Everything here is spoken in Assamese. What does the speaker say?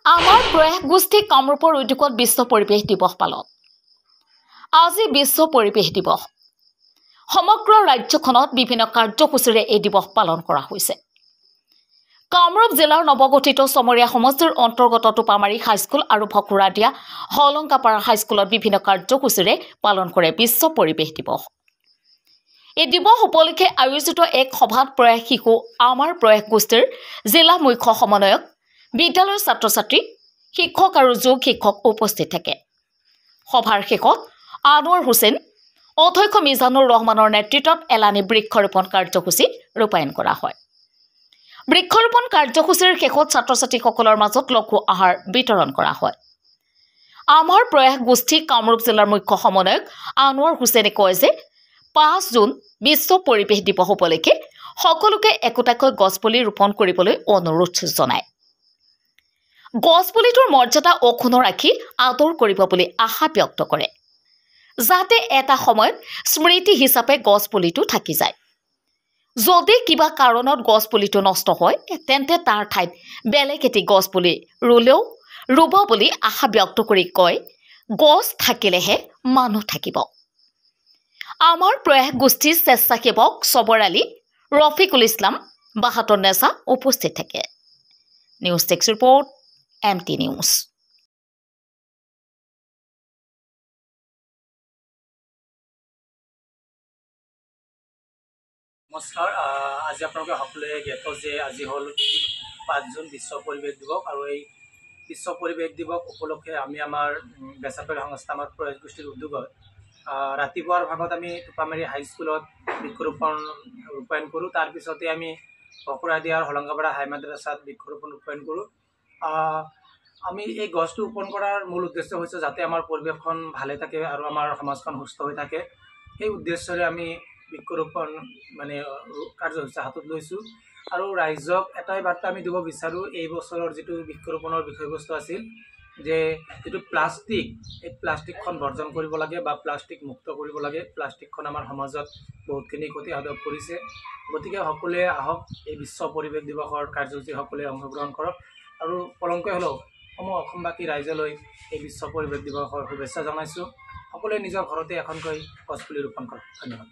আমাৰ প্ৰয়াস গোষ্ঠী কামৰূপৰ উদ্যোগত বিশ্ব পৰিৱেশ দিৱস পালন। আজি বিশ্ব পৰিৱেশ দিৱস। সমগ্ৰ ৰাজ্যখনত বিভিন্ন কাৰ্যসূচীৰে এই দিৱস পালন কৰা হৈছে। কামৰূপ জিলাৰ নৱগঠিত চমৰীয়া সমষ্টিৰ অন্তৰ্গত টোপামাৰী হাইস্কুল আৰু ভকুৰাদিয়া হলংকাপাৰা হাইস্কুলত বিভিন্ন কাৰ্যসূচীৰে পালন কৰে বিশ্ব পৰিৱেশ দিৱস। এই দিৱস উপলক্ষে আয়োজিত এক সভাত প্ৰয়াস শিশু আমাৰ প্ৰয়াস গোষ্ঠীৰ জিলা মুখ্য সমন্বয়ক, বিদ্যালয়ৰ ছাত্ৰ-ছাত্ৰী, শিক্ষক আৰু যোগ শিক্ষক উপস্থিত থাকে। সভাৰ শেষত আনোৱাৰ হুছেইন, অধ্যক্ষ মিজানুৰ ৰহমানৰ নেতৃত্বত এলানি বৃক্ষৰোপণ কাৰ্যসূচী ৰূপায়ণ কৰা হয়। বৃক্ষৰোপণ কাৰ্যসূচীৰ শেষত ছাত্ৰ-ছাত্ৰীসকলৰ মাজত লঘু আহাৰ বিতৰণ কৰা হয়। আমাৰ প্ৰয়াস গোষ্ঠী কামৰূপ জিলাৰ মুখ্য সমন্বয়ক আনোৱাৰ হুছেইনে কয় যে ৫ জুন বিশ্ব পৰিৱেশ দিৱস উপলক্ষে সকলোকে একোটাকৈ গছপুলি ৰোপণ কৰিবলৈ অনুৰোধ জনায়। গছপুলিটোৰ মৰ্যাদা অক্ষুণ্ণ ৰাখি আদৰ কৰিব বুলি আশা ব্যক্ত কৰে, যাতে এটা সময়ত স্মৃতি হিচাপে গছপুলিটো থাকি যায়। যদি কিবা কাৰণত গছপুলিটো নষ্ট হয় তেন্তে তাৰ ঠাইত বেলেগ এটি গছপুলি ৰুব বুলি আশা ব্যক্ত কৰি কয়, গছ থাকিলেহে মানুহ থাকিব। আমাৰ প্ৰয়াস গোষ্ঠীৰ স্বেচ্ছাসেৱক সবৰ আলী, ৰফিকুল ইছলাম, বাহাতুৰ নেছা উপস্থিত থাকে। News desk report, MT news. নমস্কাৰ, আজি আপোনালোকে সকলোৱে জ্ঞাত যে আজি হ'ল ৫ জুন বিশ্ব পৰিৱেশ দিৱস আৰু এই বিশ্ব পৰিৱেশ দিৱস উপলক্ষে আমি আমাৰ বেচৰকাৰী সংস্থা আমাৰ প্ৰয়াস গোষ্ঠীৰ উদ্যোগত ৰাতিপুৱাৰ ভাগত আমি টোপামাৰী হাইস্কুলত বৃক্ষৰোপণ কৰোঁ। তাৰপিছতে আমি ভকুৰাদিয়াৰ হলংকাপাৰা হাই মাদ্ৰাছাত বৃক্ষৰোপণ ৰূপায়ণ কৰোঁ। আমি এই গছটো ৰোপণ কৰাৰ মূল উদ্দেশ্য হৈছে যাতে আমাৰ পৰিৱেশখন ভালে থাকে আৰু আমাৰ সমাজখন সুস্থ হৈ থাকে। সেই উদ্দেশ্যৰে আমি বৃক্ষৰোপণ কাৰ্যসূচী হাতত লৈছোঁ আৰু ৰাইজক এটাই বাৰ্তা আমি দিব বিচাৰোঁ। এই বছৰৰ যিটো বৃক্ষৰোপণৰ বিষয়বস্তু আছিল যে যিটো প্লাষ্টিক, এই প্লাষ্টিকখন বৰ্জন কৰিব লাগে বা প্লাষ্টিক মুক্ত কৰিব লাগে। প্লাষ্টিকখন আমাৰ সমাজত বহুতখিনি ক্ষতি সাধন কৰিছে। গতিকে সকলোৱে আহক, এই বিশ্ব পৰিৱেশ দিৱসৰ কাৰ্যসূচী সকলোৱে অংশগ্ৰহণ কৰক আৰু পলমকৈ হ'লেও অসমবাসী ৰাইজলৈ এই বিশ্ব পৰিৱেশ দিৱসৰ শুভেচ্ছা জনাইছোঁ। সকলোৱে নিজৰ ঘৰতে এখনকৈ গছপুলি ৰোপণ কৰক। ধন্যবাদ।